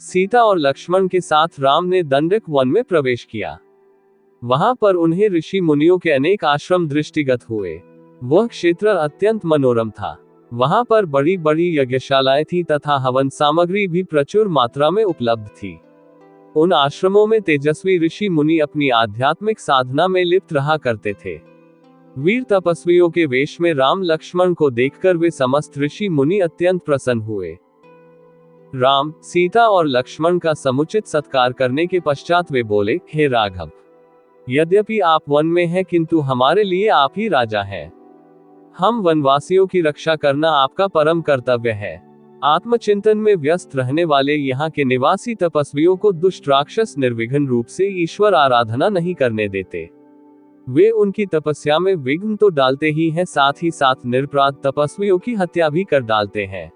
सीता और लक्ष्मण के साथ राम ने दंडक वन में प्रवेश किया। वहां पर उन्हें ऋषि मुनियों के अनेक आश्रम दृष्टिगत हुए। वह क्षेत्र अत्यंत मनोरम था। वहां पर बड़ी बड़ी यज्ञशालाएं थी तथा हवन सामग्री भी प्रचुर मात्रा में उपलब्ध थी। उन आश्रमों में तेजस्वी ऋषि मुनि अपनी आध्यात्मिक साधना में लिप्त रहा करते थे। वीर तपस्वियों के वेश में राम लक्ष्मण को देखकर वे समस्त ऋषि मुनि अत्यंत प्रसन्न हुए। राम, सीता और लक्ष्मण का समुचित सत्कार करने के पश्चात वे बोले, हे राघव, यद्यपि आप वन में हैं किंतु हमारे लिए आप ही राजा हैं। हम वनवासियों की रक्षा करना आपका परम कर्तव्य है। आत्मचिंतन में व्यस्त रहने वाले यहाँ के निवासी तपस्वियों को दुष्ट राक्षस निर्विघ्न रूप से ईश्वर आराधना नहीं करने देते। वे उनकी तपस्या में विघ्न तो डालते ही हैं, साथ ही साथ निरपराध तपस्वियों की हत्या भी कर डालते हैं।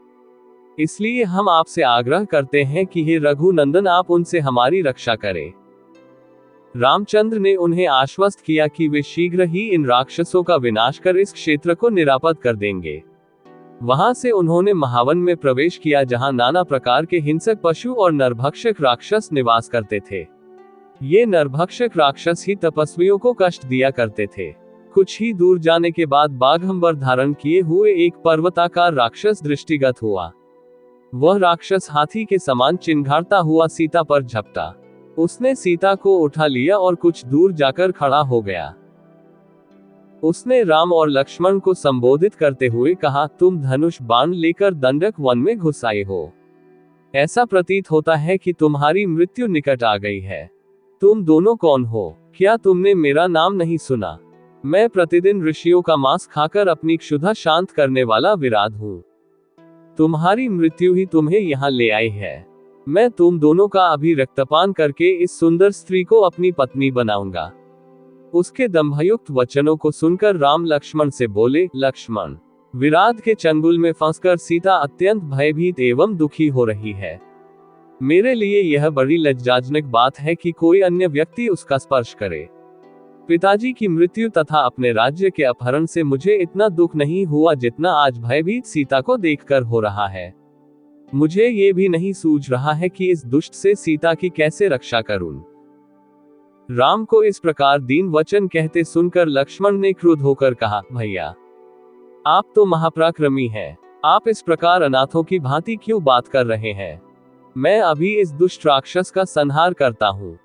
इसलिए हम आपसे आग्रह करते हैं कि हे रघुनंदन, आप उनसे हमारी रक्षा करें। रामचंद्र ने उन्हें आश्वस्त किया कि वे शीघ्र ही इन राक्षसों का विनाश कर इस क्षेत्र को निरापद कर देंगे। वहां से उन्होंने महावन में प्रवेश किया, जहां नाना प्रकार के हिंसक पशु और नरभक्षक राक्षस निवास करते थे। ये नरभक्षक राक्षस ही तपस्वियों को कष्ट दिया करते थे। कुछ ही दूर जाने के बाद बाघंबर धारण किए हुए एक पर्वताकार राक्षस दृष्टिगत हुआ। वह राक्षस हाथी के समान चिंघाड़ता हुआ सीता पर झपटा। उसने सीता को उठा लिया और कुछ दूर जाकर खड़ा हो गया। उसने राम और लक्ष्मण को संबोधित करते हुए कहा, तुम धनुष बाण लेकर दंडक वन में घुस आए हो। ऐसा प्रतीत होता है कि तुम्हारी मृत्यु निकट आ गई है। तुम दोनों कौन हो? क्या तुमने मेरा नाम नहीं सुना? मैं प्रतिदिन ऋषियों का मांस खाकर अपनी क्षुधा शांत करने वाला विराध हूँ। तुम्हारी मृत्यु ही तुम्हें यहाँ ले आई है। मैं तुम दोनों का अभी रक्तपान करके इस सुंदर स्त्री को अपनी पत्नी बनाऊंगा। उसके दंभयुक्त वचनों को सुनकर राम लक्ष्मण से बोले, लक्ष्मण, विराध के चंगुल में फंसकर सीता अत्यंत भयभीत एवं दुखी हो रही है। मेरे लिए यह बड़ी लज्जाजनक बात है कि कोई अन्य व्यक्ति उसका स्पर्श करे। पिताजी की मृत्यु तथा अपने राज्य के अपहरण से मुझे इतना दुख नहीं हुआ जितना आज भयभीत सीता को देखकर हो रहा है। मुझे ये भी नहीं सूझ रहा है कि इस दुष्ट से सीता की कैसे रक्षा करूं। राम को इस प्रकार दीन वचन कहते सुनकर लक्ष्मण ने क्रुद्ध होकर कहा, भैया, आप तो महापराक्रमी हैं। आप इस प्रकार अनाथों की भांति क्यों बात कर रहे हैं? मैं अभी इस दुष्ट राक्षस का संहार करता हूँ।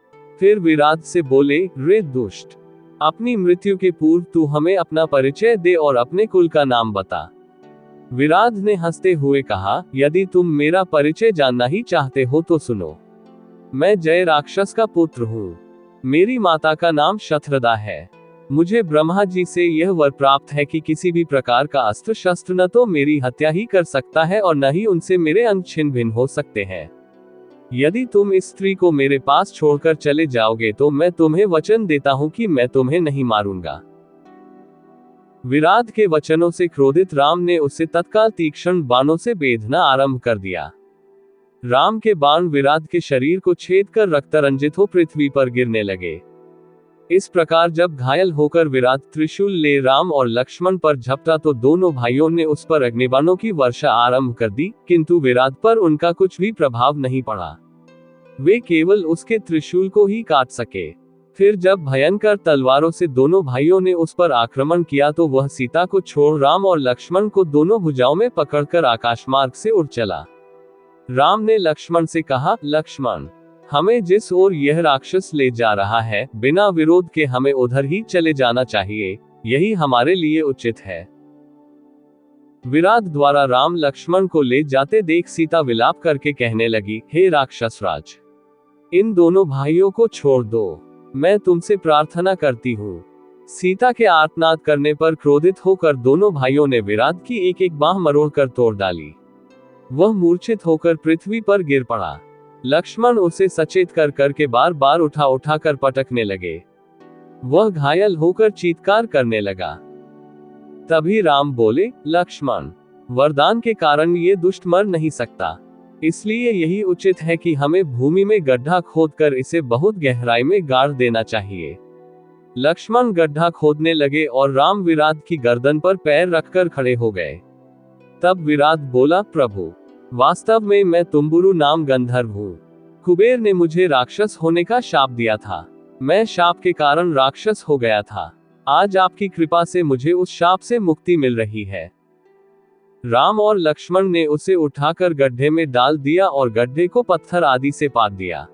फिर विराध से बोले, रे दुष्ट, अपनी मृत्यु के पूर्व तू हमें अपना परिचय दे और अपने कुल का नाम बता। विराध ने हंसते हुए कहा, यदि तुम मेरा परिचय जानना ही चाहते हो तो सुनो। मैं जय राक्षस का पुत्र हूँ। मेरी माता का नाम शत्रदा है। मुझे ब्रह्मा जी से यह वर प्राप्त है कि किसी भी प्रकार का अस्त्र शस्त्र न तो मेरी हत्या ही कर सकता है और न ही उनसे मेरे अंग छिन्न भिन्न हो सकते हैं। यदि तुम इस स्त्री को मेरे पास छोड़कर चले जाओगे तो मैं तुम्हें वचन देता हूँ कि मैं तुम्हें नहीं मारूंगा। विराध के वचनों से क्रोधित राम ने उसे तत्काल तीक्ष्ण बाणों से बेधना आरंभ कर दिया। राम के बाण विराध के शरीर को छेद कर रक्तरंजित हो पृथ्वी पर गिरने लगे। इस प्रकार जब घायल होकर विराध त्रिशूल ले राम और लक्ष्मण पर झपटा तो दोनों भाइयों ने उस पर अग्निबाणों की वर्षा आरंभ कर दी, किंतु विराध पर उनका कुछ भी प्रभाव नहीं पड़ा। वे केवल उसके त्रिशूल को ही काट सके। फिर जब भयंकर तलवारों से दोनों भाइयों ने उस पर आक्रमण किया तो वह सीता को छोड़ राम और लक्ष्मण को दोनों भुजाओं में पकड़कर आकाशमार्ग से उड़ चला। राम ने लक्ष्मण से कहा, लक्ष्मण, हमें जिस ओर यह राक्षस ले जा रहा है, बिना विरोध के हमें उधर ही चले जाना चाहिए। यही हमारे लिए उचित है। विराध द्वारा राम लक्ष्मण को ले जाते देख सीता विलाप करके कहने लगी, हे राक्षसराज, इन दोनों भाइयों को छोड़ दो। मैं तुमसे प्रार्थना करती हूँ। सीता के आर्तनाद करने पर क्रोधित होकर दोनों भाइयों ने विराध की एक एक बाह मरोड़कर तोड़ डाली। वह मूर्छित होकर पृथ्वी पर गिर पड़ा। लक्ष्मण उसे सचेत कर करके बार बार उठा कर पटकने लगे। वह घायल होकर चीत्कार करने लगा। तभी राम बोले, लक्ष्मण, वरदान के कारण ये दुष्ट मर नहीं सकता, इसलिए यही उचित है कि हमें भूमि में गड्ढा खोदकर इसे बहुत गहराई में गाड़ देना चाहिए। लक्ष्मण गड्ढा खोदने लगे और राम विराध की गर्दन पर पैर रखकर खड़े हो गए। तब विराध बोला, प्रभु, वास्तव में मैं तुम्बुरु नाम गंधर्व हूँ। कुबेर ने मुझे राक्षस होने का शाप दिया था। मैं शाप के कारण राक्षस हो गया था। आज आपकी कृपा से मुझे उस शाप से मुक्ति मिल रही है। राम और लक्ष्मण ने उसे उठाकर गड्ढे में डाल दिया और गड्ढे को पत्थर आदि से पाट दिया।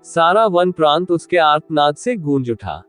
सारा वन प्रांत उसके आर्तनाद से गूंज उठा।